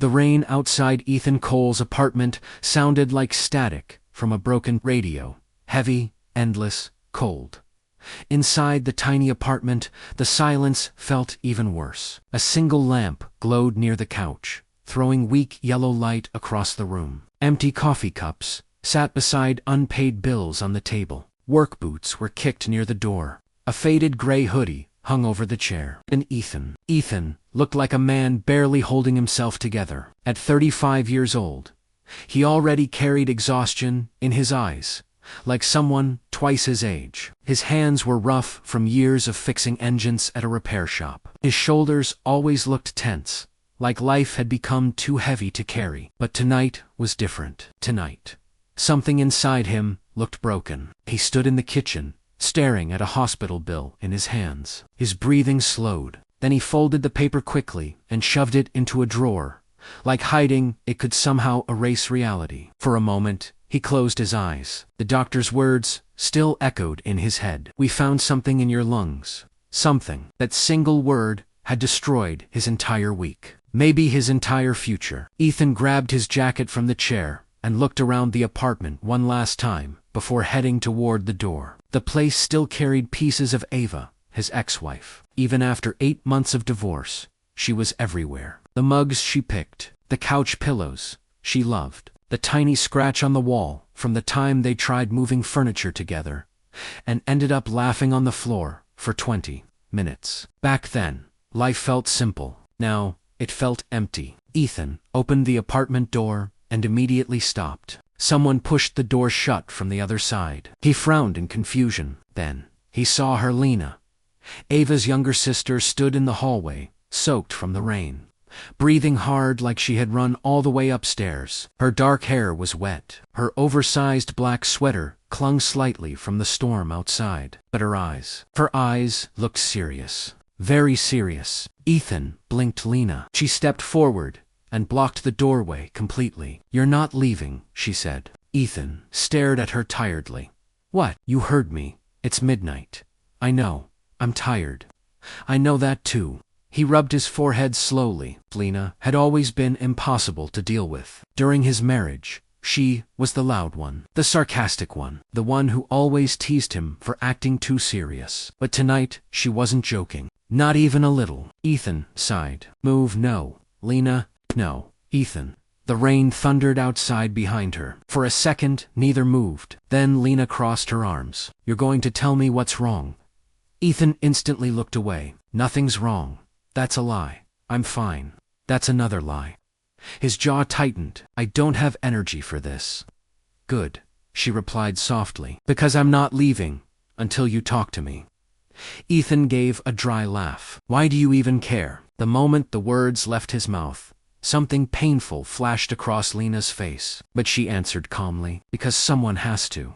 The rain outside Ethan Cole's apartment sounded like static from a broken radio, heavy, endless, cold. Inside the tiny apartment, the silence felt even worse. A single lamp glowed near the couch, throwing weak yellow light across the room. Empty coffee cups sat beside unpaid bills on the table. Work boots were kicked near the door. A faded gray hoodie hung over the chair. And Ethan looked like a man barely holding himself together. At 35 years old, he already carried exhaustion in his eyes, like someone twice his age. His hands were rough from years of fixing engines at a repair shop. His shoulders always looked tense, like life had become too heavy to carry. But tonight was different. Tonight, something inside him looked broken. He stood in the kitchen, staring at a hospital bill in his hands. His breathing slowed. Then he folded the paper quickly and shoved it into a drawer, like hiding it could somehow erase reality. For a moment, he closed his eyes. The doctor's words still echoed in his head. "We found something in your lungs." Something. That single word had destroyed his entire week. Maybe his entire future. Ethan grabbed his jacket from the chair and looked around the apartment one last time before heading toward the door. The place still carried pieces of Ava, his ex-wife. Even after 8 months of divorce, she was everywhere. The mugs she picked, the couch pillows she loved, the tiny scratch on the wall from the time they tried moving furniture together and ended up laughing on the floor for 20 minutes. Back then, life felt simple. Now, it felt empty. Ethan opened the apartment door and immediately stopped. Someone pushed the door shut from the other side. He frowned in confusion. Then, he saw her. Lena, Ava's younger sister, stood in the hallway, soaked from the rain, breathing hard like she had run all the way upstairs. Her dark hair was wet. Her oversized black sweater clung slightly from the storm outside. But her eyes looked serious. Very serious. Ethan blinked. Lena. She stepped forward and blocked the doorway completely. "You're not leaving," she said. Ethan stared at her tiredly. "What?" "You heard me. It's midnight. I know. I'm tired. I know that too." He rubbed his forehead slowly. Lena had always been impossible to deal with. During his marriage, she was the loud one, the sarcastic one, the one who always teased him for acting too serious. But tonight, she wasn't joking. Not even a little. Ethan sighed. "Move." "No." "Lena." "No." "Ethan." The rain thundered outside behind her. For a second, neither moved. Then Lena crossed her arms. "You're going to tell me what's wrong." Ethan instantly looked away. "Nothing's wrong. That's a lie. I'm fine." "That's another lie." His jaw tightened. "I don't have energy for this." "Good," she replied softly. "Because I'm not leaving until you talk to me." Ethan gave a dry laugh. "Why do you even care?" The moment the words left his mouth, something painful flashed across Lena's face. But she answered calmly, "Because someone has to."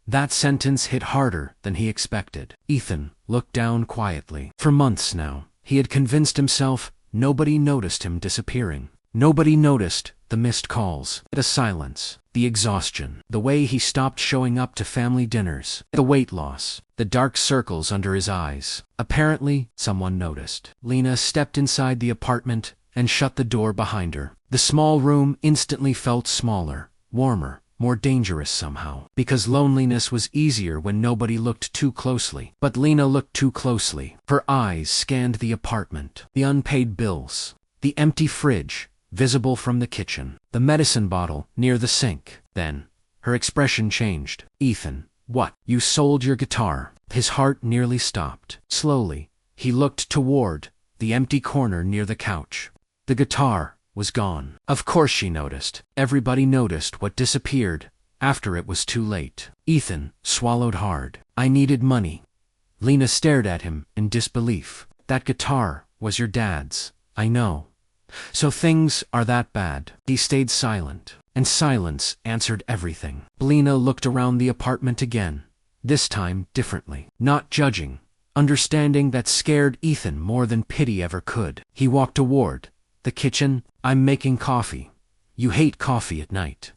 That sentence hit harder than he expected. Ethan looked down quietly. For months now, he had convinced himself nobody noticed him disappearing. Nobody noticed the missed calls, the silence, the exhaustion, the way he stopped showing up to family dinners, the weight loss, the dark circles under his eyes. Apparently, someone noticed. Lena stepped inside the apartment and shut the door behind her. The small room instantly felt smaller, warmer, more dangerous somehow. Because loneliness was easier when nobody looked too closely. But Lena looked too closely. Her eyes scanned the apartment, the unpaid bills, the empty fridge, visible from the kitchen, the medicine bottle near the sink. Then, her expression changed. "Ethan, what? You sold your guitar?" His heart nearly stopped. Slowly, he looked toward the empty corner near the couch. The guitar was gone. Of course she noticed. Everybody noticed what disappeared after it was too late. Ethan swallowed hard. "I needed money." Lena stared at him in disbelief. "That guitar was your dad's." "I know. So things are that bad." He stayed silent, and silence answered everything. Lena looked around the apartment again, this time differently, not judging, understanding that scared Ethan more than pity ever could. He walked toward the kitchen. "I'm making coffee. You hate coffee at night."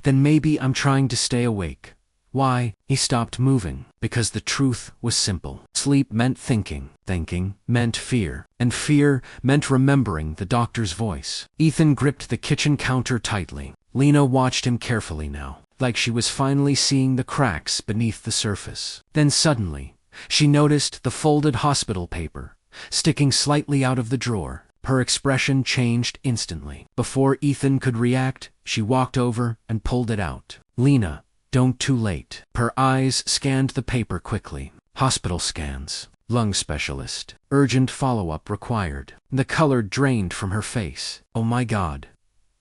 "Then maybe I'm trying to stay awake." Why? He stopped moving. Because the truth was simple. Sleep meant thinking. Thinking meant fear. And fear meant remembering the doctor's voice. Ethan gripped the kitchen counter tightly. Lena watched him carefully now, like she was finally seeing the cracks beneath the surface. Then suddenly, she noticed the folded hospital paper, sticking slightly out of the drawer. Her expression changed instantly. Before Ethan could react, she walked over and pulled it out. Lena, don't too late. Her eyes scanned the paper quickly. Hospital scans. Lung specialist. Urgent follow-up required. The color drained from her face. Oh my God.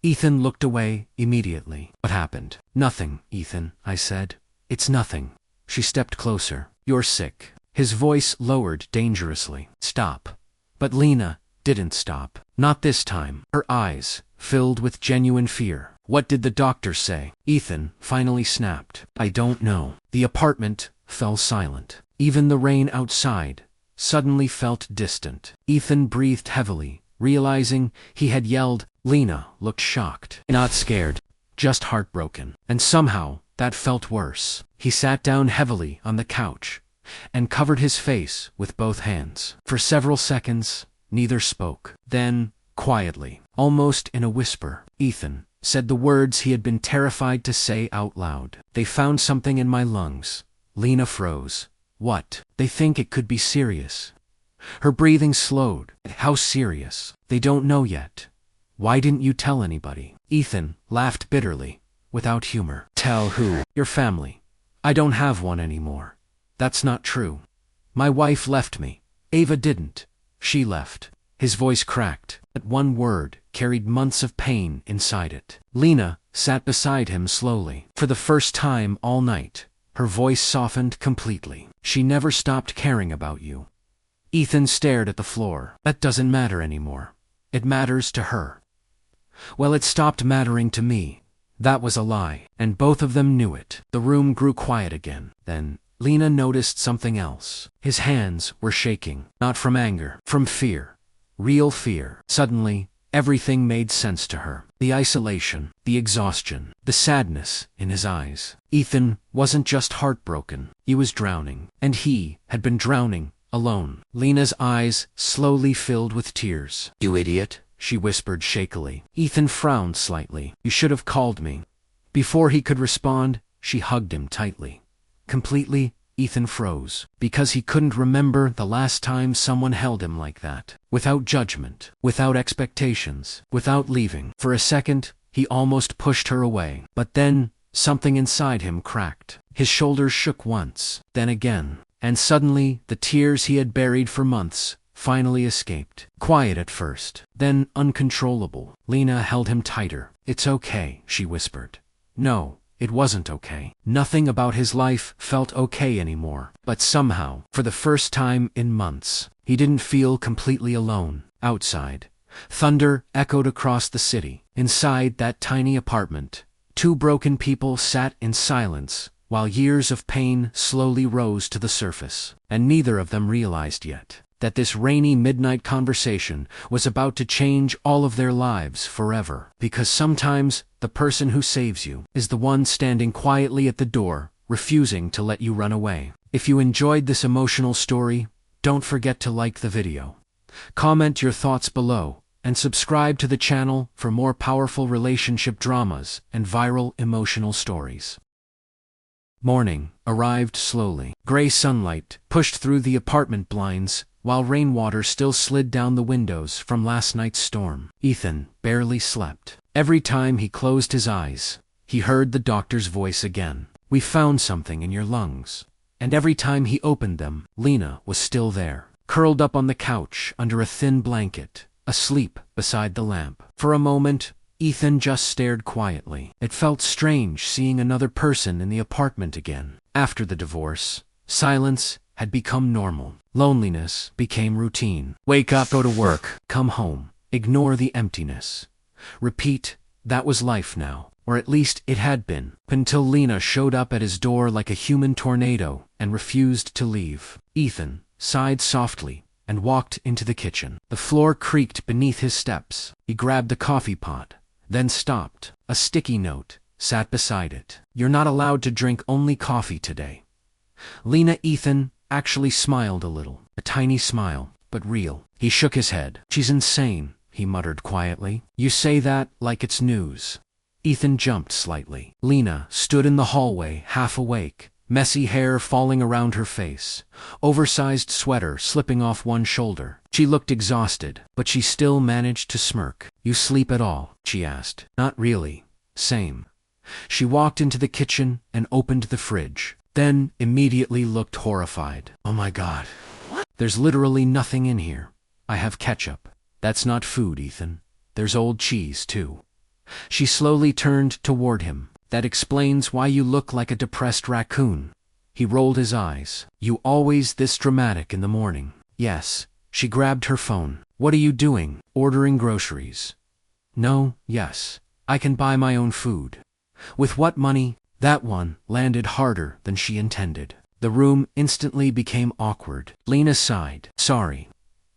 Ethan looked away immediately. What happened? Nothing, Ethan, I said. It's nothing. She stepped closer. You're sick. His voice lowered dangerously. Stop. But Lena didn't stop. Not this time. Her eyes filled with genuine fear. What did the doctor say? Ethan finally snapped. I don't know. The apartment fell silent. Even the rain outside suddenly felt distant. Ethan breathed heavily, realizing he had yelled. Lena looked shocked. Not scared, just heartbroken. And somehow, that felt worse. He sat down heavily on the couch and covered his face with both hands. For several seconds, neither spoke. Then, quietly, almost in a whisper, Ethan said the words he had been terrified to say out loud. They found something in my lungs. Lena froze. What? They think it could be serious. Her breathing slowed. How serious? They don't know yet. Why didn't you tell anybody? Ethan laughed bitterly, without humor. Tell who? Your family. I don't have one anymore. That's not true. My wife left me. Ava didn't. She left. His voice cracked. That one word carried months of pain inside it. Lena sat beside him slowly. For the first time all night, her voice softened completely. She never stopped caring about you. Ethan stared at the floor. That doesn't matter anymore. It matters to her. Well, it stopped mattering to me. That was a lie, and both of them knew it. The room grew quiet again. Then, Lena noticed something else. His hands were shaking, not from anger, from fear. Real fear. Suddenly, everything made sense to her. The isolation, the exhaustion, the sadness in his eyes. Ethan wasn't just heartbroken. He was drowning, and he had been drowning alone. Lena's eyes slowly filled with tears. You idiot, she whispered shakily. Ethan frowned slightly. You should have called me. Before he could respond, she hugged him tightly. Completely, Ethan froze, because he couldn't remember the last time someone held him like that. Without judgment, without expectations, without leaving. For a second, he almost pushed her away. But then, something inside him cracked. His shoulders shook once, then again. And suddenly, the tears he had buried for months finally escaped. Quiet at first, then uncontrollable. Lena held him tighter. It's okay, she whispered. No, it wasn't okay. Nothing about his life felt okay anymore. But somehow, for the first time in months, he didn't feel completely alone. Outside, thunder echoed across the city. Inside that tiny apartment, two broken people sat in silence, while years of pain slowly rose to the surface. And neither of them realized yet that this rainy midnight conversation was about to change all of their lives forever. Because sometimes the person who saves you is the one standing quietly at the door, refusing to let you run away. If you enjoyed this emotional story, don't forget to like the video, comment your thoughts below, and subscribe to the channel for more powerful relationship dramas and viral emotional stories. Morning arrived slowly. Gray sunlight pushed through the apartment blinds, while rainwater still slid down the windows from last night's storm. Ethan barely slept. Every time he closed his eyes, he heard the doctor's voice again. We found something in your lungs. And every time he opened them, Lena was still there, curled up on the couch under a thin blanket, asleep beside the lamp. For a moment, Ethan just stared quietly. It felt strange seeing another person in the apartment again. After the divorce, silence had become normal. Loneliness became routine. Wake up, go to work, come home, ignore the emptiness. Repeat, that was life now. Or at least it had been, until Lena showed up at his door like a human tornado and refused to leave. Ethan sighed softly and walked into the kitchen. The floor creaked beneath his steps. He grabbed the coffee pot, then stopped. A sticky note sat beside it. You're not allowed to drink only coffee today. Ethan actually smiled a little, a tiny smile, but real. He shook his head. She's insane, he muttered quietly. You say that like it's news. Ethan jumped slightly. Lena stood in the hallway, half awake, messy hair falling around her face, oversized sweater slipping off one shoulder. She looked exhausted, but she still managed to smirk. You sleep at all? She asked. Not really. Same. She walked into the kitchen and opened the fridge, then immediately looked horrified. Oh my God. What? There's literally nothing in here. I have ketchup. That's not food, Ethan. There's old cheese, too. She slowly turned toward him. That explains why you look like a depressed raccoon. He rolled his eyes. You always this dramatic in the morning? Yes. She grabbed her phone. What are you doing? Ordering groceries. No, yes. I can buy my own food. With what money? That one landed harder than she intended. The room instantly became awkward. Lena sighed. Sorry.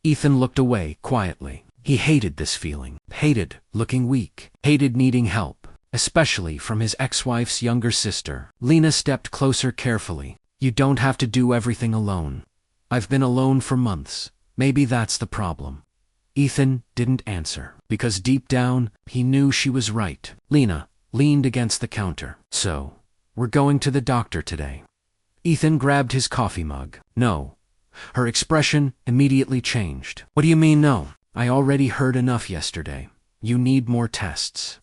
Ethan looked away quietly. He hated this feeling. Hated looking weak. Hated needing help, especially from his ex-wife's younger sister. Lena stepped closer carefully. You don't have to do everything alone. I've been alone for months. Maybe that's the problem. Ethan didn't answer, because deep down, he knew she was right. Lena leaned against the counter. So, we're going to the doctor today. Ethan grabbed his coffee mug. No. Her expression immediately changed. What do you mean no? I already heard enough yesterday. You need more tests.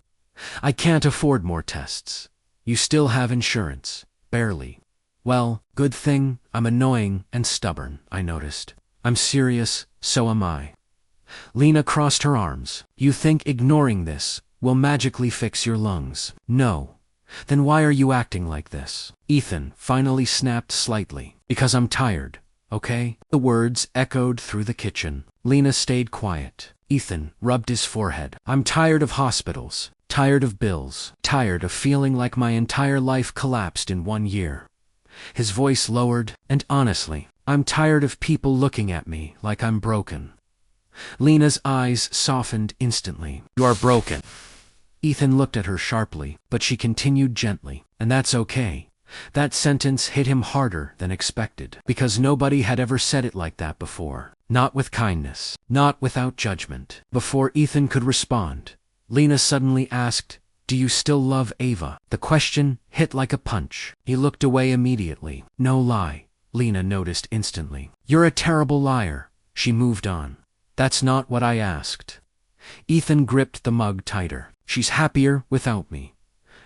I can't afford more tests. You still have insurance. Barely. Well, good thing I'm annoying and stubborn, I noticed. I'm serious, so am I. Lena crossed her arms. You think ignoring this will magically fix your lungs? No. Then why are you acting like this? Ethan finally snapped slightly. Because I'm tired, okay? The words echoed through the kitchen. Lena stayed quiet. Ethan rubbed his forehead. I'm tired of hospitals, tired of bills, tired of feeling like my entire life collapsed in 1 year. His voice lowered, and honestly, I'm tired of people looking at me like I'm broken. Lena's eyes softened instantly. You are broken. Ethan looked at her sharply, but she continued gently. And that's okay. That sentence hit him harder than expected, because nobody had ever said it like that before. Not with kindness, not without judgment. Before Ethan could respond, Lena suddenly asked, Do you still love Ava? The question hit like a punch. He looked away immediately. No lie, Lena noticed instantly. You're a terrible liar. She moved on. That's not what I asked. Ethan gripped the mug tighter. She's happier without me.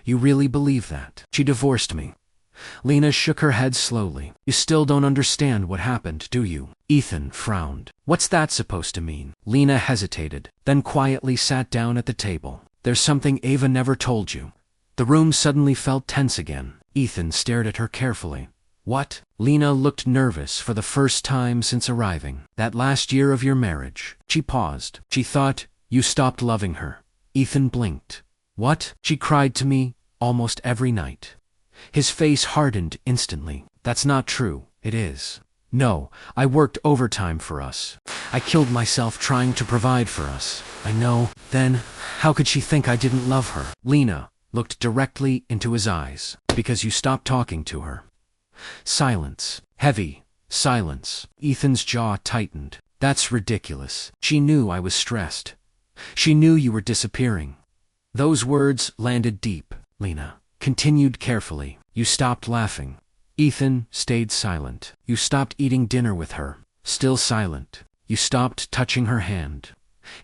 You really believe that? She divorced me. Lena shook her head slowly. You still don't understand what happened, do you? Ethan frowned. What's that supposed to mean? Lena hesitated, then quietly sat down at the table. There's something Ava never told you. The room suddenly felt tense again. Ethan stared at her carefully. What? Lena looked nervous for the first time since arriving. That last year of your marriage. She paused. She thought you stopped loving her. Ethan blinked. What? She cried to me almost every night. His face hardened instantly. That's not true. It is. No, I worked overtime for us. I killed myself trying to provide for us. I know. Then, how could she think I didn't love her? Lena looked directly into his eyes. Because you stopped talking to her. Silence. Heavy silence. Ethan's jaw tightened. That's ridiculous. She knew I was stressed. She knew you were disappearing. Those words landed deep. Lena continued carefully. You stopped laughing. Ethan stayed silent. You stopped eating dinner with her. Still silent. You stopped touching her hand.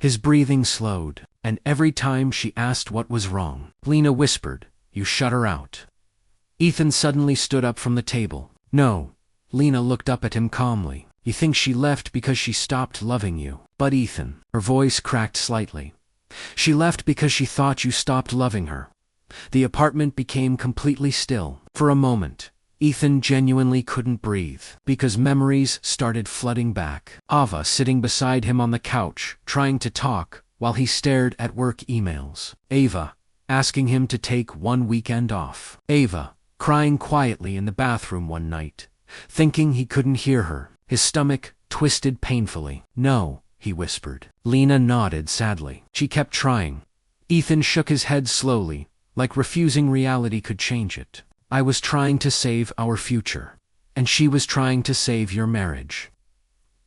His breathing slowed, and every time she asked what was wrong, Lena whispered, You shut her out. Ethan suddenly stood up from the table. No. Lena looked up at him calmly. You think she left because she stopped loving you. But Ethan, her voice cracked slightly. She left because she thought you stopped loving her. The apartment became completely still. For a moment, Ethan genuinely couldn't breathe, because memories started flooding back. Ava sitting beside him on the couch, trying to talk, while he stared at work emails. Ava asking him to take one weekend off. Ava crying quietly in the bathroom one night, thinking he couldn't hear her. His stomach twisted painfully. No, he whispered. Lena nodded sadly. She kept trying. Ethan shook his head slowly, like refusing reality could change it. I was trying to save our future, and she was trying to save your marriage.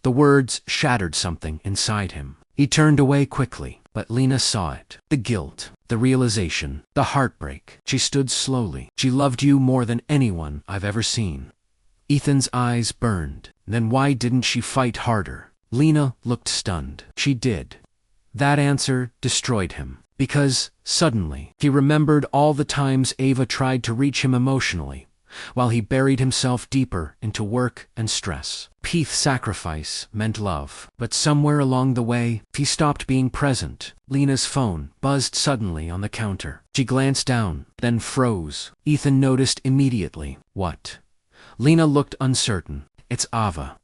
The words shattered something inside him. He turned away quickly, but Lena saw it. The guilt, the realization, the heartbreak. She stood slowly. She loved you more than anyone I've ever seen. Ethan's eyes burned. Then why didn't she fight harder? Lena looked stunned. She did. That answer destroyed him. Because, suddenly, he remembered all the times Ava tried to reach him emotionally, while he buried himself deeper into work and stress. Peace sacrifice meant love. But somewhere along the way, he stopped being present. Lena's phone buzzed suddenly on the counter. She glanced down, then froze. Ethan noticed immediately. What? Lena looked uncertain. It's Ava.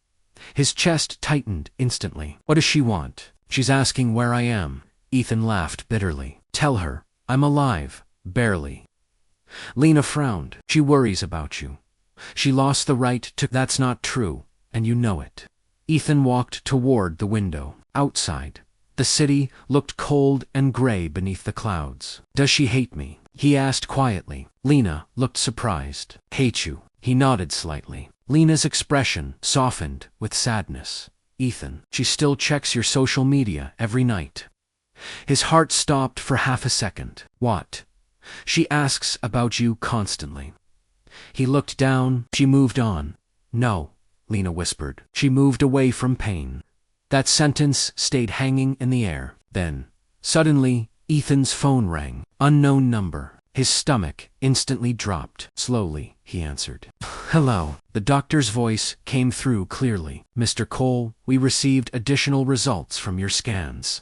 His chest tightened instantly. What does she want? She's asking where I am. Ethan laughed bitterly. Tell her, I'm alive. Barely. Lena frowned. She worries about you. She lost the right to. That's not true, and you know it. Ethan walked toward the window. Outside, the city looked cold and gray beneath the clouds. Does she hate me? He asked quietly. Lena looked surprised. Hate you? He nodded slightly. Lena's expression softened with sadness. Ethan, she still checks your social media every night. His heart stopped for half a second. What? She asks about you constantly. He looked down. She moved on. No, Lena whispered. She moved away from pain. That sentence stayed hanging in the air. Then, suddenly, Ethan's phone rang. Unknown number. His stomach instantly dropped. Slowly, he answered. Hello. The doctor's voice came through clearly. Mr. Cole, we received additional results from your scans.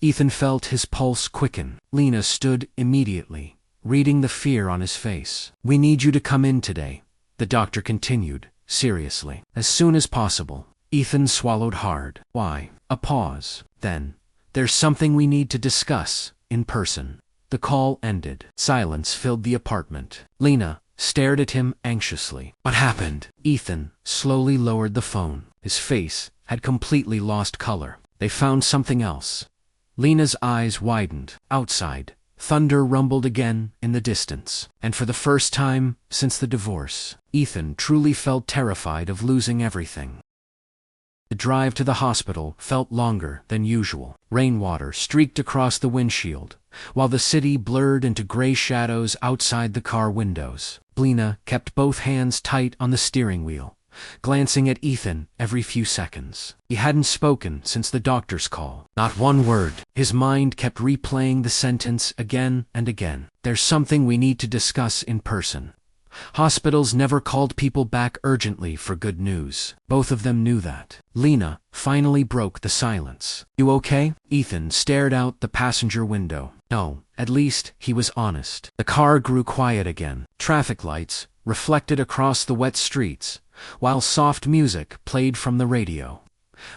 Ethan felt his pulse quicken. Lena stood immediately, reading the fear on his face. We need you to come in today, the doctor continued, seriously. As soon as possible. Ethan swallowed hard. Why? A pause. Then, there's something we need to discuss, in person. The call ended. Silence filled the apartment. Lena stared at him anxiously. What happened? Ethan slowly lowered the phone. His face had completely lost color. They found something else. Lena's eyes widened. Outside, thunder rumbled again in the distance. And for the first time since the divorce, Ethan truly felt terrified of losing everything. The drive to the hospital felt longer than usual. Rainwater streaked across the windshield, while the city blurred into gray shadows outside the car windows. Lena kept both hands tight on the steering wheel, glancing at Ethan every few seconds. He hadn't spoken since the doctor's call. Not one word. His mind kept replaying the sentence again and again. There's something we need to discuss in person. Hospitals never called people back urgently for good news. Both of them knew that. Lena finally broke the silence. You okay? Ethan stared out the passenger window. No, at least he was honest. The car grew quiet again. Traffic lights reflected across the wet streets, while soft music played from the radio,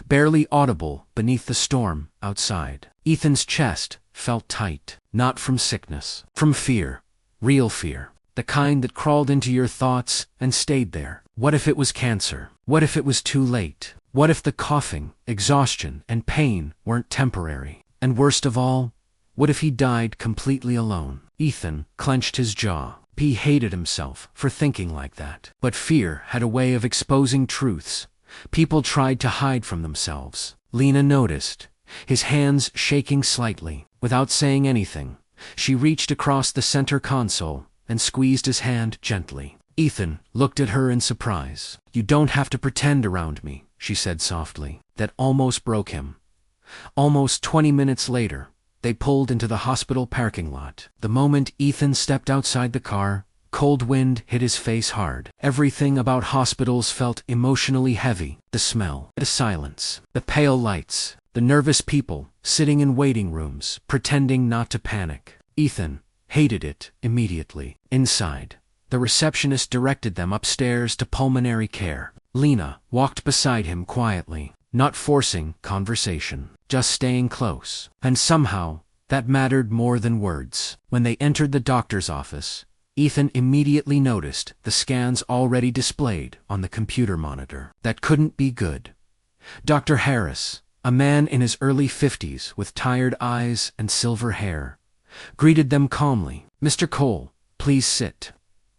barely audible beneath the storm outside. Ethan's chest felt tight, not from sickness, from fear, real fear, the kind that crawled into your thoughts and stayed there. What if it was cancer? What if it was too late? What if the coughing, exhaustion, and pain weren't temporary? And worst of all, what if he died completely alone? Ethan clenched his jaw. He hated himself for thinking like that. But fear had a way of exposing truths people tried to hide from themselves. Lena noticed, his hands shaking slightly. Without saying anything, she reached across the center console and squeezed his hand gently. Ethan looked at her in surprise. You don't have to pretend around me, she said softly. That almost broke him. Almost 20 minutes later, they pulled into the hospital parking lot. The moment Ethan stepped outside the car, cold wind hit his face hard. Everything about hospitals felt emotionally heavy. The smell, the silence, the pale lights, the nervous people sitting in waiting rooms, pretending not to panic. Ethan hated it immediately. Inside, the receptionist directed them upstairs to pulmonary care. Lena walked beside him quietly, not forcing conversation, just staying close. And somehow, that mattered more than words. When they entered the doctor's office, Ethan immediately noticed the scans already displayed on the computer monitor. That couldn't be good. Dr. Harris, a man in his early 50s with tired eyes and silver hair, greeted them calmly. "Mr. Cole, please sit."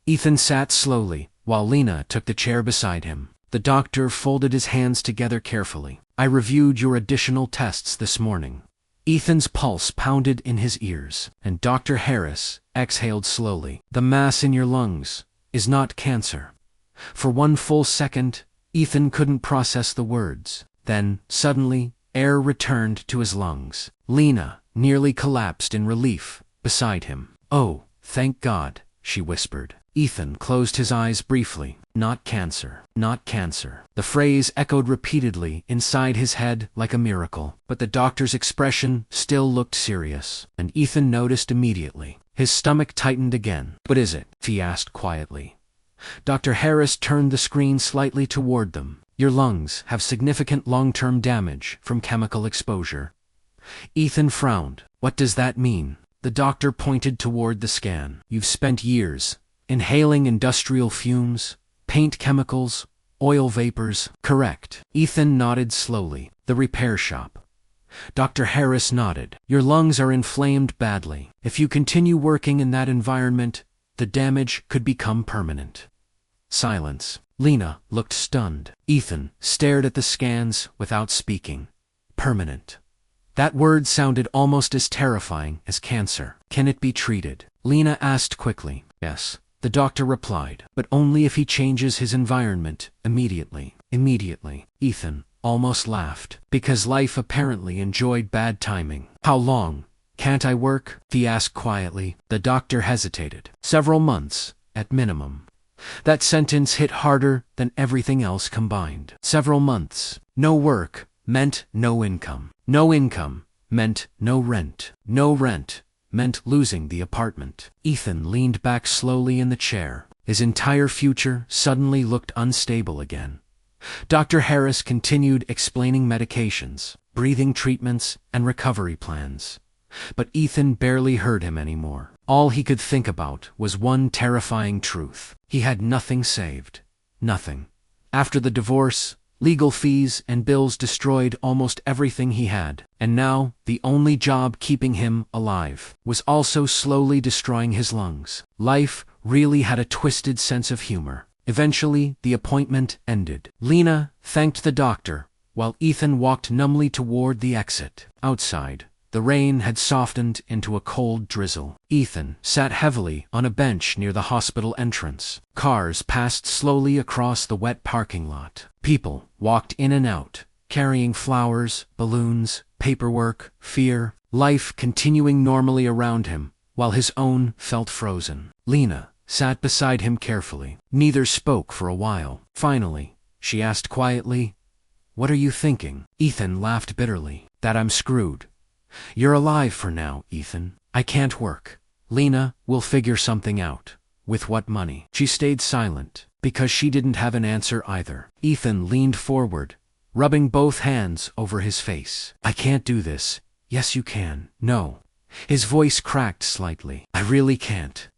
Ethan sat slowly, while Lena took the chair beside him. The doctor folded his hands together carefully. "I reviewed your additional tests this morning." Ethan's pulse pounded in his ears, and Dr. Harris exhaled slowly. "The mass in your lungs is not cancer." For one full second, Ethan couldn't process the words. Then, suddenly, air returned to his lungs. Lena nearly collapsed in relief beside him. "Oh, thank God," she whispered. Ethan closed his eyes briefly. "Not cancer, not cancer." The phrase echoed repeatedly inside his head like a miracle, but the doctor's expression still looked serious, and Ethan noticed immediately. His stomach tightened again. "What is it?" he asked quietly. Dr. Harris turned the screen slightly toward them. "Your lungs have significant long-term damage from chemical exposure." Ethan frowned. "What does that mean?" The doctor pointed toward the scan. "You've spent years inhaling industrial fumes, paint chemicals, oil vapors." "Correct." Ethan nodded slowly. "The repair shop." Dr. Harris nodded. "Your lungs are inflamed badly. If you continue working in that environment, the damage could become permanent." Silence. Lena looked stunned. Ethan stared at the scans without speaking. Permanent. That word sounded almost as terrifying as cancer. "Can it be treated?" Lena asked quickly. "Yes," the doctor replied, "but only if he changes his environment immediately." Immediately. Ethan almost laughed, because life apparently enjoyed bad timing. "How long can't I work?" he asked quietly. The doctor hesitated. "Several months, at minimum." That sentence hit harder than everything else combined. Several months. No work meant no income. No income meant no rent. No rent meant losing the apartment. Ethan leaned back slowly in the chair. His entire future suddenly looked unstable again. Dr. Harris continued explaining medications, breathing treatments, and recovery plans. But Ethan barely heard him anymore. All he could think about was one terrifying truth. He had nothing saved. Nothing. After the divorce, legal fees and bills destroyed almost everything he had. And now, the only job keeping him alive was also slowly destroying his lungs. Life really had a twisted sense of humor. Eventually, the appointment ended. Lena thanked the doctor, while Ethan walked numbly toward the exit. Outside, the rain had softened into a cold drizzle. Ethan sat heavily on a bench near the hospital entrance. Cars passed slowly across the wet parking lot. People walked in and out, carrying flowers, balloons, paperwork, fear, life continuing normally around him, while his own felt frozen. Lena sat beside him carefully. Neither spoke for a while. Finally, she asked quietly, "What are you thinking?" Ethan laughed bitterly. "That I'm screwed. You're alive for now, Ethan. I can't work. Lena will figure something out. With what money?" She stayed silent, because she didn't have an answer either. Ethan leaned forward, rubbing both hands over his face. "I can't do this." "Yes, you can." "No." His voice cracked slightly. "I really can't."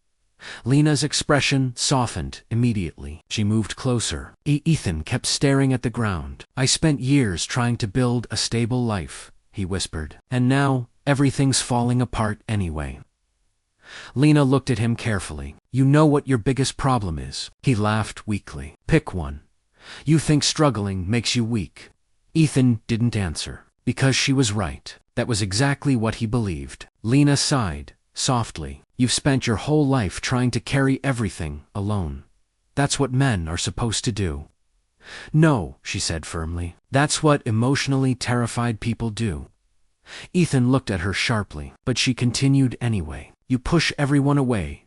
Lena's expression softened immediately. She moved closer. Ethan kept staring at the ground. "I spent years trying to build a stable life," he whispered. "And now, everything's falling apart anyway." Lena looked at him carefully. "You know what your biggest problem is." He laughed weakly. "Pick one." "You think struggling makes you weak." Ethan didn't answer, because she was right. That was exactly what he believed. Lena sighed, softly. "You've spent your whole life trying to carry everything alone. That's what men are supposed to do." "No," she said firmly. "That's what emotionally terrified people do." Ethan looked at her sharply, but she continued anyway. "You push everyone away.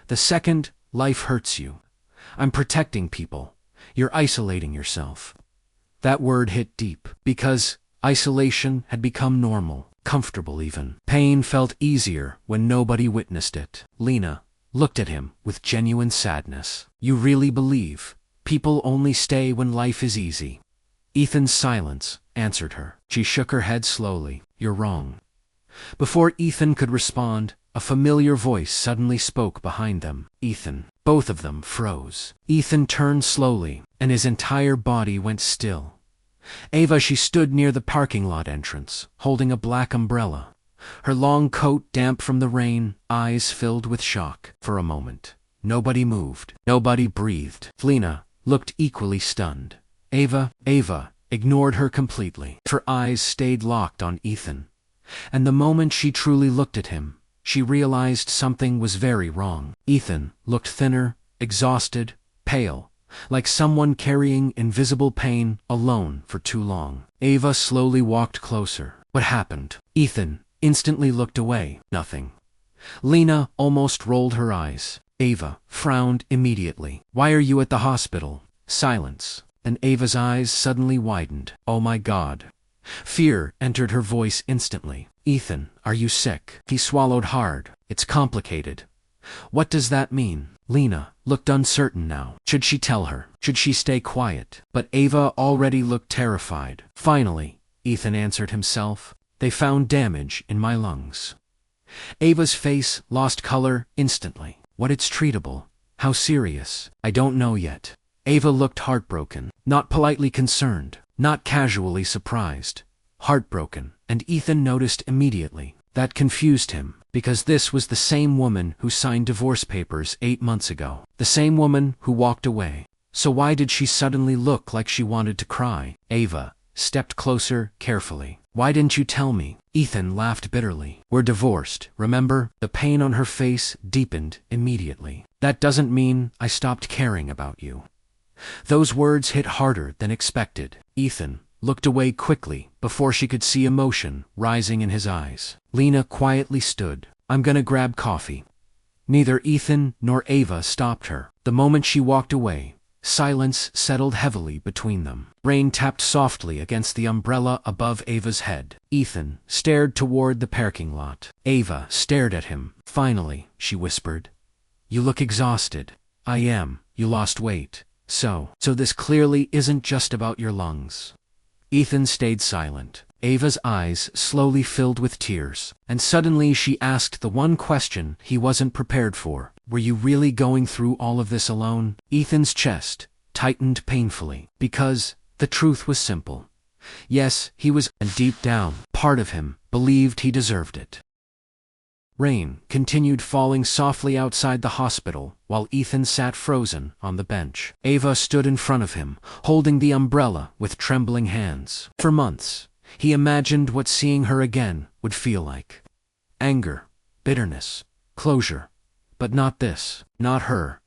The second life hurts you. I'm protecting people. You're isolating yourself." That word hit deep, because isolation had become normal, comfortable even. Pain felt easier when nobody witnessed it. Lena looked at him with genuine sadness. "You really believe people only stay when life is easy?" Ethan's silence answered her. She shook her head slowly. "You're wrong." Before Ethan could respond, a familiar voice suddenly spoke behind them. "Ethan." Both of them froze. Ethan turned slowly, and his entire body went still. Ava, she stood near the parking lot entrance, holding a black umbrella. her long coat damp from the rain, eyes filled with shock. For a moment, nobody moved. Nobody breathed. Lena looked equally stunned. Ava ignored her completely. Her eyes stayed locked on Ethan. And the moment she truly looked at him, she realized something was very wrong. Ethan looked thinner, exhausted, pale, like someone carrying invisible pain alone for too long. Ava slowly walked closer. What happened? Ethan instantly looked away. Nothing. Lena almost rolled her eyes. Ava frowned immediately. Why are you at the hospital? Silence. And Ava's eyes suddenly widened. Oh my God. Fear entered her voice instantly. Ethan, are you sick? He swallowed hard. It's complicated. What does that mean? Lena looked uncertain now. Should she tell her? Should she stay quiet? But Ava already looked terrified. Finally, Ethan answered himself. They found damage in my lungs. Ava's face lost color instantly. What? It's treatable. How serious? I don't know yet. Ava looked heartbroken, not politely concerned, not casually surprised. Heartbroken, and Ethan noticed immediately. That confused him, because this was the same woman who signed divorce papers 8 months ago. The same woman who walked away. So why did she suddenly look like she wanted to cry? Ava stepped closer carefully. Why didn't you tell me? Ethan laughed bitterly. We're divorced, remember? The pain on her face deepened immediately. That doesn't mean I stopped caring about you. Those words hit harder than expected. Ethan looked away quickly before she could see emotion rising in his eyes. Lena quietly stood. I'm gonna grab coffee. Neither Ethan nor Ava stopped her. The moment she walked away, silence settled heavily between them. Rain tapped softly against the umbrella above Ava's head. Ethan stared toward the parking lot. Ava stared at him. Finally, she whispered, You look exhausted. I am. You lost weight. So this clearly isn't just about your lungs. Ethan stayed silent. Ava's eyes slowly filled with tears, and suddenly she asked the one question he wasn't prepared for. Were you really going through all of this alone? Ethan's chest tightened painfully, because the truth was simple. Yes, he was, and deep down, part of him believed he deserved it. Rain continued falling softly outside the hospital while Ethan sat frozen on the bench. Ava stood in front of him, holding the umbrella with trembling hands. For months, he imagined what seeing her again would feel like. Anger, bitterness, closure. But not this, not her.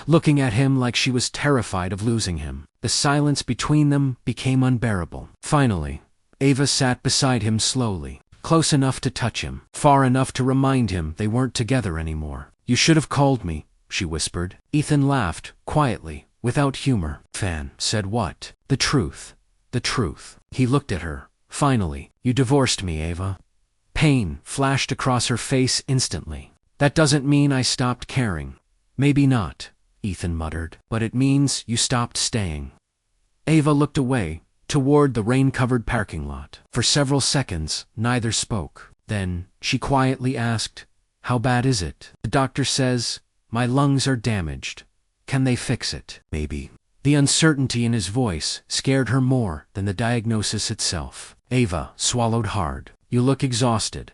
Looking at him like she was terrified of losing him. The silence between them became unbearable. Finally, Ava sat beside him slowly. Close enough to touch him, far enough to remind him they weren't together anymore. You should have called me, she whispered. Ethan laughed, quietly, without humor. Fan said what? The truth. The truth. He looked at her. Finally, you divorced me, Ava. Pain flashed across her face instantly. That doesn't mean I stopped caring. Maybe not, Ethan muttered, but it means you stopped staying. Ava looked away, toward the rain-covered parking lot. For several seconds, neither spoke. Then, she quietly asked, How bad is it? The doctor says, my lungs are damaged. Can they fix it? Maybe. The uncertainty in his voice scared her more than the diagnosis itself. Ava swallowed hard. You look exhausted.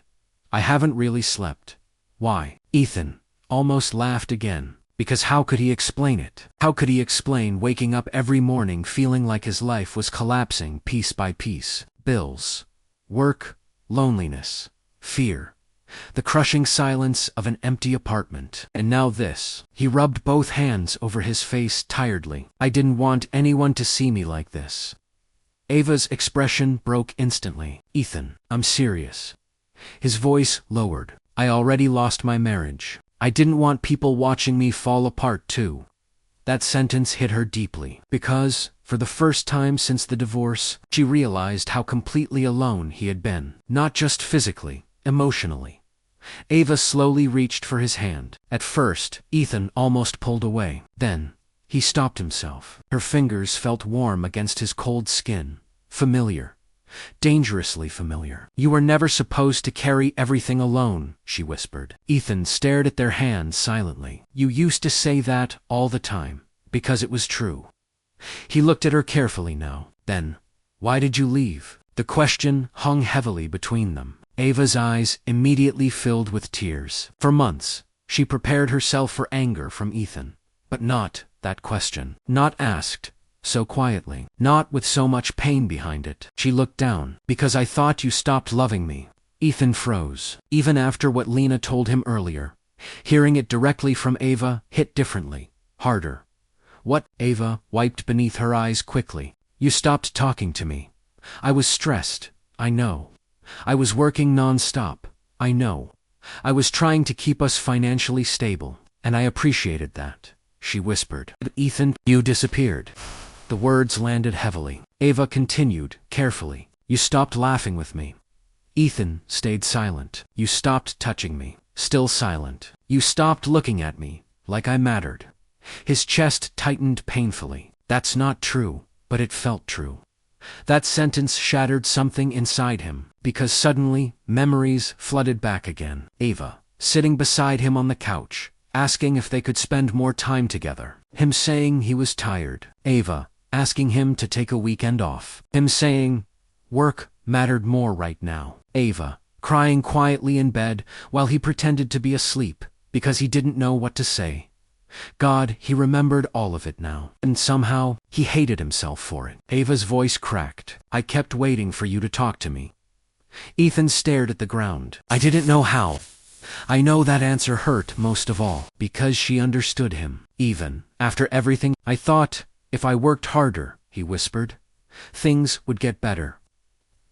I haven't really slept. Why? Ethan almost laughed again. Because how could he explain it? How could he explain waking up every morning feeling like his life was collapsing piece by piece? Bills, work, loneliness, fear, the crushing silence of an empty apartment. And now this. He rubbed both hands over his face tiredly. I didn't want anyone to see me like this. Ava's expression broke instantly. Ethan, I'm serious. His voice lowered. I already lost my marriage. I didn't want people watching me fall apart too. That sentence hit her deeply, because, for the first time since the divorce, she realized how completely alone he had been. Not just physically, emotionally. Ava slowly reached for his hand. At first, Ethan almost pulled away. Then, he stopped himself. Her fingers felt warm against his cold skin. Familiar. Dangerously familiar. You were never supposed to carry everything alone, she whispered. Ethan stared at their hands silently. You used to say that all the time, because it was true. He looked at her carefully now. Then, why did you leave? The question hung heavily between them. Ava's eyes immediately filled with tears. For months, she prepared herself for anger from Ethan. But not that question. Not asked so quietly. Not with so much pain behind it. She looked down. Because I thought you stopped loving me. Ethan froze. Even after what Lena told him earlier, hearing it directly from Ava hit differently, harder. What? Ava wiped beneath her eyes quickly. You stopped talking to me. I was stressed. I know. I was working non-stop. I know. I was trying to keep us financially stable, and I appreciated that, she whispered. Ethan, you disappeared. The words landed heavily. Ava continued, carefully. You stopped laughing with me. Ethan stayed silent. You stopped touching me. Still silent. You stopped looking at me, like I mattered. His chest tightened painfully. That's not true, but it felt true. That sentence shattered something inside him, because suddenly, memories flooded back again. Ava, sitting beside him on the couch, asking if they could spend more time together. Him saying he was tired. Ava, asking him to take a weekend off. Him saying, work mattered more right now. Ava, crying quietly in bed while he pretended to be asleep, because he didn't know what to say. God, he remembered all of it now. And somehow, he hated himself for it. Ava's voice cracked. I kept waiting for you to talk to me. Ethan stared at the ground. I didn't know how. I know that answer hurt most of all, because she understood him. Even after everything, I thought, if I worked harder, he whispered, things would get better.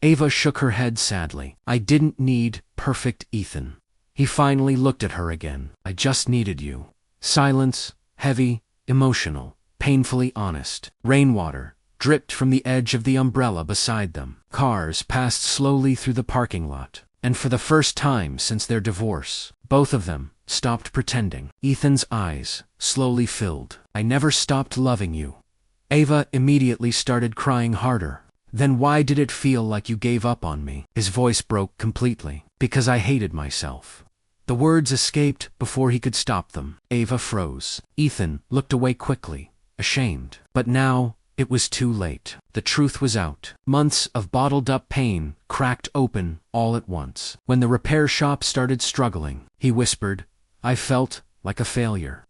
Ava shook her head sadly. I didn't need perfect Ethan. He finally looked at her again. I just needed you. Silence, heavy, emotional, painfully honest. Rainwater dripped from the edge of the umbrella beside them. Cars passed slowly through the parking lot, and for the first time since their divorce, both of them stopped pretending. Ethan's eyes slowly filled. I never stopped loving you. Ava immediately started crying harder. Then why did it feel like you gave up on me? His voice broke completely. Because I hated myself. The words escaped before he could stop them. Ava froze. Ethan looked away quickly, ashamed. But now, it was too late. The truth was out. Months of bottled-up pain cracked open all at once. When the repair shop started struggling, he whispered, I felt like a failure.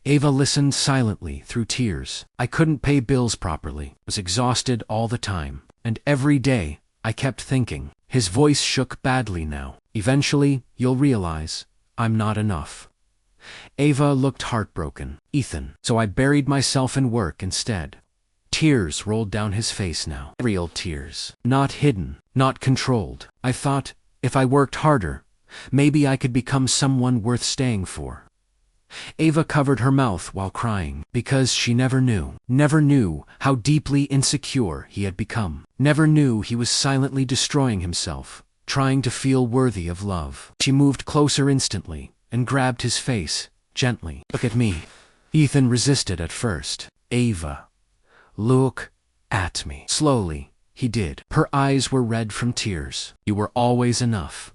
Ava listened silently through tears. I couldn't pay bills properly, was exhausted all the time. And every day, I kept thinking. His voice shook badly now. Eventually, you'll realize, I'm not enough. Ava looked heartbroken. Ethan. So I buried myself in work instead. Tears rolled down his face now. Real tears. Not hidden, not controlled. I thought, if I worked harder, maybe I could become someone worth staying for. Ava covered her mouth while crying, because she never knew how deeply insecure he had become. Never knew he was silently destroying himself, trying to feel worthy of love. She moved closer instantly and grabbed his face, gently. Look at me. Ethan resisted at first. Ava, look at me. Slowly, he did. Her eyes were red from tears. You were always enough.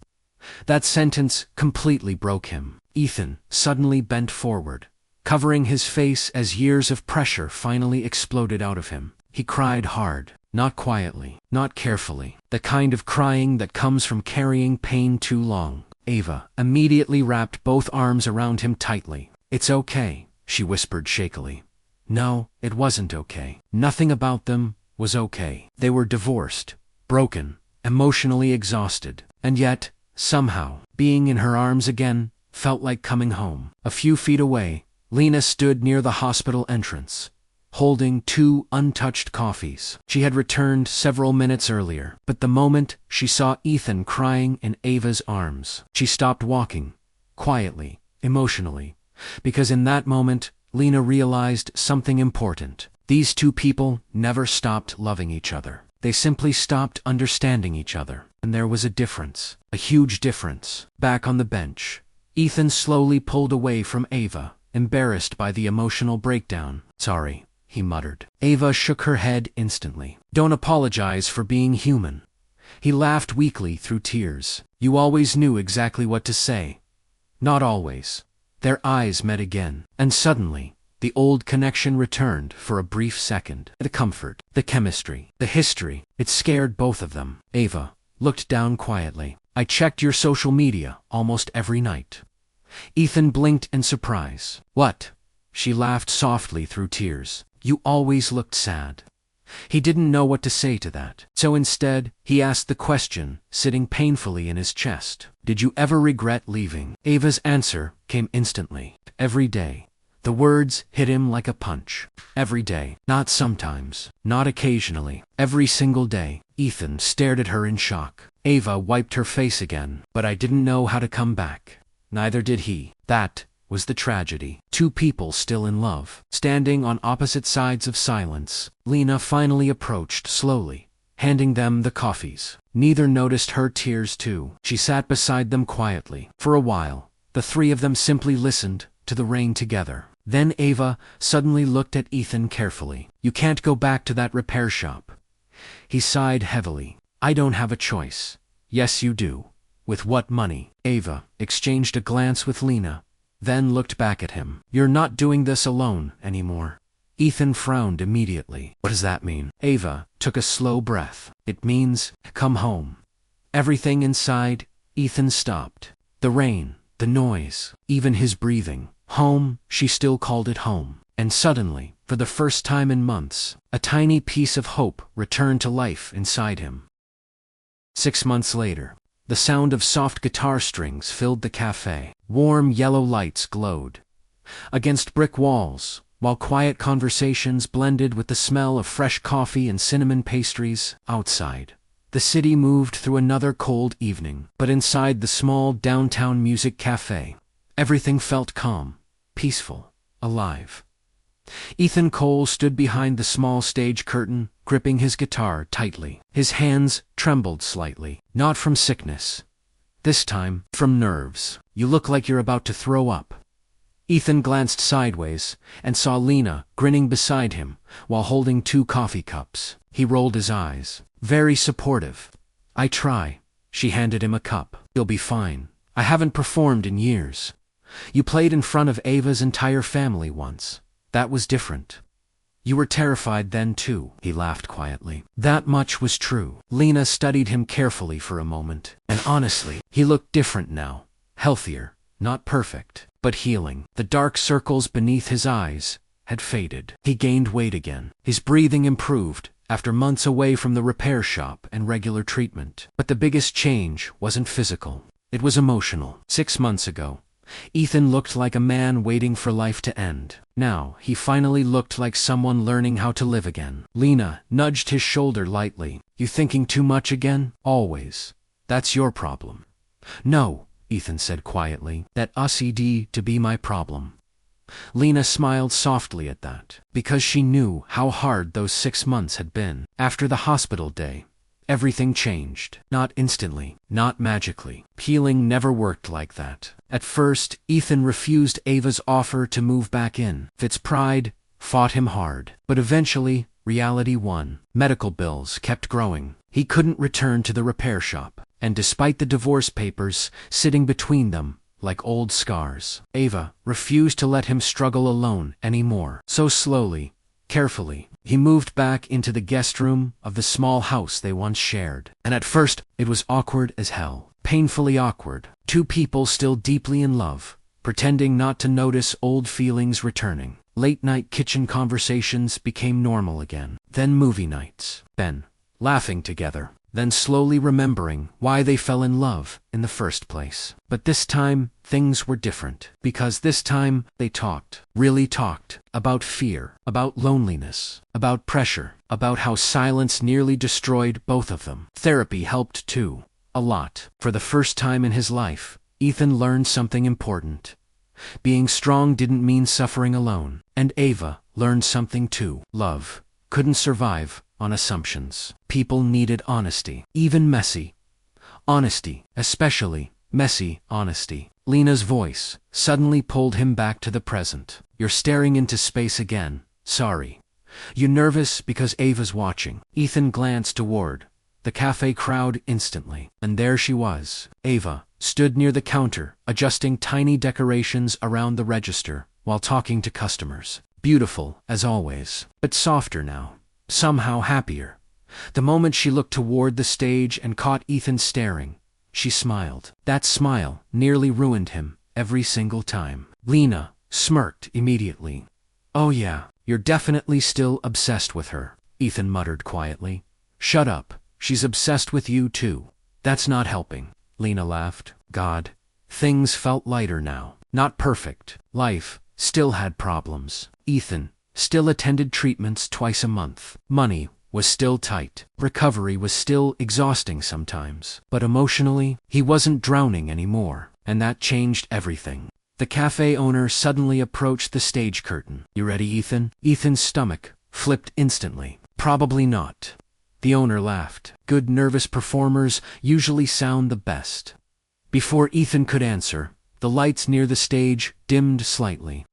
That sentence completely broke him. Ethan suddenly bent forward, covering his face as years of pressure finally exploded out of him. He cried hard, not quietly, not carefully, the kind of crying that comes from carrying pain too long. Ava immediately wrapped both arms around him tightly. It's okay, she whispered shakily. No, it wasn't okay. Nothing about them was okay. They were divorced, broken, emotionally exhausted, and yet, somehow, being in her arms again felt like coming home. A few feet away, Lena stood near the hospital entrance, holding 2 untouched coffees. She had returned several minutes earlier, but the moment she saw Ethan crying in Ava's arms, she stopped walking, quietly, emotionally, because in that moment, Lena realized something important. These 2 people never stopped loving each other. They simply stopped understanding each other. And there was a difference, a huge difference. Back on the bench, Ethan slowly pulled away from Ava, embarrassed by the emotional breakdown. Sorry, he muttered. Ava shook her head instantly. Don't apologize for being human. He laughed weakly through tears. You always knew exactly what to say. Not always. Their eyes met again, and suddenly, the old connection returned for a brief second. The comfort, the chemistry, the history, it scared both of them. Ava looked down quietly. I checked your social media almost every night. Ethan blinked in surprise. What? She laughed softly through tears. You always looked sad. He didn't know what to say to that. So instead, he asked the question, sitting painfully in his chest. Did you ever regret leaving? Ava's answer came instantly. Every day. The words hit him like a punch. Every day. Not sometimes. Not occasionally. Every single day. Ethan stared at her in shock. Ava wiped her face again. But I didn't know how to come back. Neither did he. That was the tragedy. Two people still in love. Standing on opposite sides of silence, Lena finally approached slowly, handing them the coffees. Neither noticed her tears too. She sat beside them quietly. For a while, the three of them simply listened to the rain together. Then Ava suddenly looked at Ethan carefully. You can't go back to that repair shop. He sighed heavily. I don't have a choice. Yes, you do. With what money? Ava exchanged a glance with Lena, then looked back at him. You're not doing this alone anymore. Ethan frowned immediately. What does that mean? Ava took a slow breath. It means, come home. Everything inside Ethan stopped. The rain, the noise, even his breathing. Home, she still called it home. And suddenly, for the first time in months, a tiny piece of hope returned to life inside him. 6 months later, the sound of soft guitar strings filled the cafe. Warm yellow lights glowed against brick walls, while quiet conversations blended with the smell of fresh coffee and cinnamon pastries. Outside, the city moved through another cold evening. But inside the small downtown music cafe, everything felt calm, peaceful, alive. Ethan Cole stood behind the small stage curtain, gripping his guitar tightly. His hands trembled slightly, not from sickness. This time, from nerves. You look like you're about to throw up. Ethan glanced sideways and saw Lena grinning beside him while holding 2 coffee cups. He rolled his eyes. Very supportive. I try. She handed him a cup. You'll be fine. I haven't performed in years. You played in front of Ava's entire family once. That was different. You were terrified then too, he laughed quietly. That much was true. Lena studied him carefully for a moment, and honestly, he looked different now. Healthier, not perfect, but healing. The dark circles beneath his eyes had faded. He gained weight again. His breathing improved after months away from the repair shop and regular treatment. But the biggest change wasn't physical. It was emotional. 6 months ago, Ethan looked like a man waiting for life to end. Now, he finally looked like someone learning how to live again. Lena nudged his shoulder lightly. You thinking too much again? Always. That's your problem. No, Ethan said quietly. That UCD to be my problem. Lena smiled softly at that, because she knew how hard those 6 months had been. After the hospital day, everything changed. Not instantly, not magically. Healing never worked like that. At first, Ethan refused Ava's offer to move back in. Fit's pride fought him hard. But eventually, reality won. Medical bills kept growing. He couldn't return to the repair shop. And despite the divorce papers sitting between them, like old scars, Ava refused to let him struggle alone anymore. So slowly, carefully, he moved back into the guest room of the small house they once shared. And at first, it was awkward as hell. Painfully awkward. 2 people still deeply in love, pretending not to notice old feelings returning. Late-night kitchen conversations became normal again. Then movie nights. Then, laughing together. Then slowly remembering why they fell in love in the first place. But this time, things were different. Because this time, they talked. Really talked. About fear. About loneliness. About pressure. About how silence nearly destroyed both of them. Therapy helped too. A lot. For the first time in his life, Ethan learned something important. Being strong didn't mean suffering alone. And Ava learned something too. Love couldn't survive on assumptions. People needed honesty. Even messy honesty. Especially messy honesty. Lena's voice suddenly pulled him back to the present. You're staring into space again. Sorry. You nervous because Ava's watching? Ethan glanced toward the cafe crowd instantly. And there she was. Ava stood near the counter, adjusting tiny decorations around the register while talking to customers. Beautiful, as always, but softer now. Somehow happier. The moment she looked toward the stage and caught Ethan staring, she smiled. That smile nearly ruined him every single time. Lena smirked immediately. "Oh yeah, you're definitely still obsessed with her," Ethan muttered quietly. "Shut up, she's obsessed with you too." "That's not helping," Lena laughed. God. Things felt lighter now. Not perfect. Life still had problems. Ethan still attended treatments twice a month. Money was still tight. Recovery was still exhausting sometimes. But emotionally, he wasn't drowning anymore, and that changed everything. The cafe owner suddenly approached the stage curtain. "You ready, Ethan?" Ethan's stomach flipped instantly. "Probably not." The owner laughed. Good nervous performers usually sound the best. Before Ethan could answer, the lights near the stage dimmed slightly.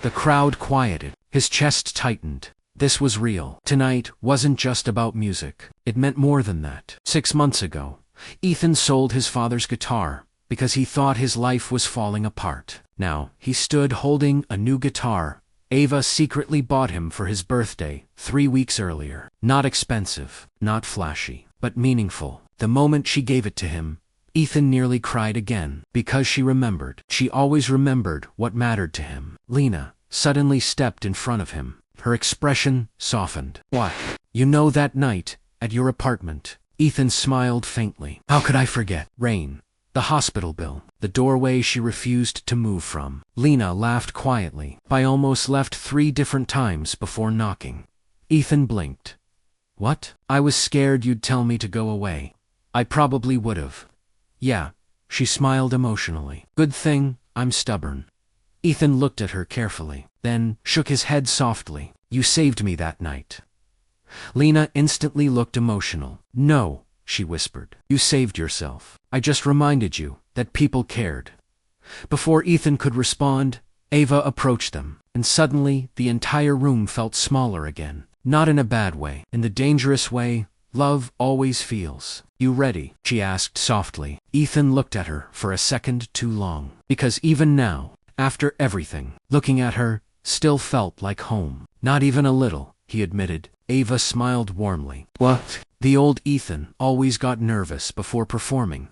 The crowd quieted. His chest tightened. This was real. Tonight wasn't just about music. It meant more than that. 6 months ago, Ethan sold his father's guitar because he thought his life was falling apart. Now, he stood holding a new guitar Ava secretly bought him for his birthday 3 weeks earlier. Not expensive, not flashy, but meaningful. The moment she gave it to him, Ethan nearly cried again, because she remembered. She always remembered what mattered to him. Lena suddenly stepped in front of him. Her expression softened. "What? You know that night, at your apartment?" Ethan smiled faintly. "How could I forget? Rain. The hospital bill. The doorway she refused to move from." Lena laughed quietly. "I almost left 3 different times before knocking." Ethan blinked. "What?" "I was scared you'd tell me to go away." "I probably would've." "Yeah." She smiled emotionally. "Good thing I'm stubborn." Ethan looked at her carefully, then shook his head softly. "You saved me that night." Lena instantly looked emotional. "No," she whispered. "You saved yourself. I just reminded you that people cared." Before Ethan could respond, Ava approached them, and suddenly the entire room felt smaller again. Not in a bad way, in the dangerous way love always feels. "You ready?" she asked softly. Ethan looked at her for a second too long, because even now, after everything, looking at her still felt like home. "Not even a little," he admitted. Ava smiled warmly. "What?" The old Ethan always got nervous before performing.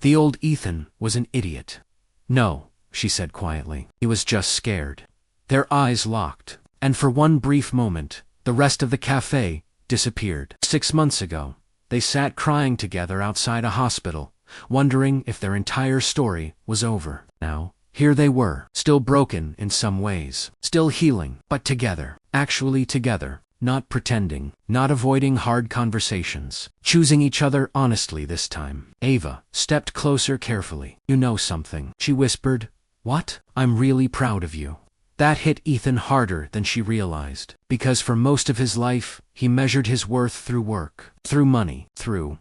The old Ethan was an idiot. "No," she said quietly. He was just scared. Their eyes locked, and for one brief moment, the rest of the cafe disappeared. 6 months ago, they sat crying together outside a hospital, wondering if their entire story was over. Now, here they were, still broken in some ways, still healing, but together, actually together. Not pretending, not avoiding hard conversations, choosing each other honestly this time. Ava stepped closer carefully. "You know something," she whispered. "What?" "I'm really proud of you." That hit Ethan harder than she realized, because for most of his life, he measured his worth through work, through money, through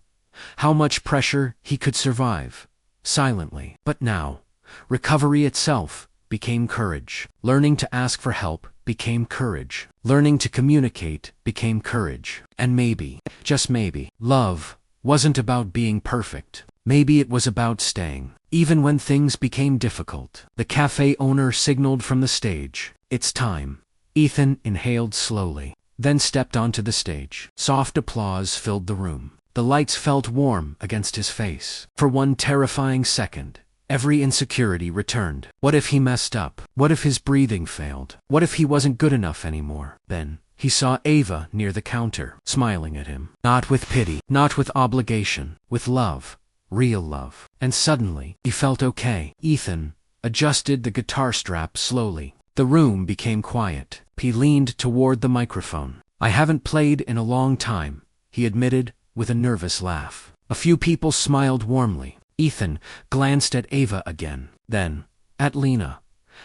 how much pressure he could survive, silently. But now, recovery itself became courage. Learning to ask for help became courage. Learning to communicate became courage. And maybe, just maybe, love wasn't about being perfect. Maybe it was about staying, even when things became difficult. The cafe owner signaled from the stage. "It's time." Ethan inhaled slowly, then stepped onto the stage. Soft applause filled the room. The lights felt warm against his face. For one terrifying second, every insecurity returned. What if he messed up? What if his breathing failed? What if he wasn't good enough anymore? Then he saw Ava near the counter, smiling at him. Not with pity, not with obligation, with love. Real love. And suddenly, he felt okay. Ethan adjusted the guitar strap slowly. The room became quiet. He leaned toward the microphone. "I haven't played in a long time," he admitted with a nervous laugh. A few people smiled warmly. Ethan glanced at Ava again, then at Lena,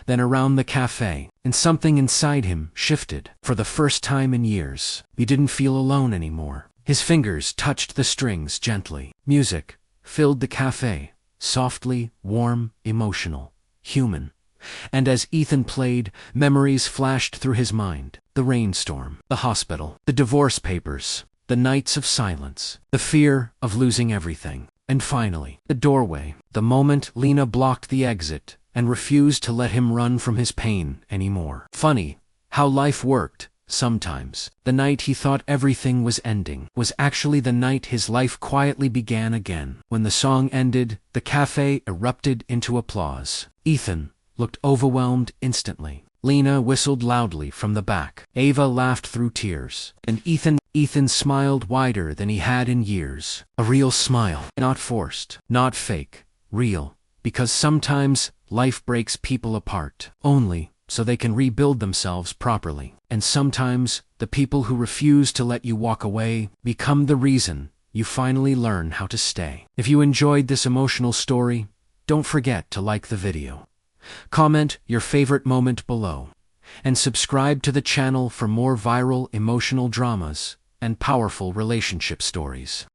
then around the cafe, and something inside him shifted. For the first time in years, he didn't feel alone anymore. His fingers touched the strings gently. Music filled the cafe, softly, warm, emotional, human. And as Ethan played, memories flashed through his mind. The rainstorm, the hospital, the divorce papers, the nights of silence, the fear of losing everything. And finally, the doorway, the moment Lena blocked the exit and refused to let him run from his pain anymore. Funny how life worked. Sometimes, the night he thought everything was ending was actually the night his life quietly began again. When the song ended, the cafe erupted into applause. Ethan looked overwhelmed instantly. Lena whistled loudly from the back. Ava laughed through tears. And Ethan smiled wider than he had in years. A real smile. Not forced. Not fake. Real. Because sometimes life breaks people apart. Only so they can rebuild themselves properly. And sometimes the people who refuse to let you walk away become the reason you finally learn how to stay. If you enjoyed this emotional story, don't forget to like the video. Comment your favorite moment below, and subscribe to the channel for more viral emotional dramas and powerful relationship stories.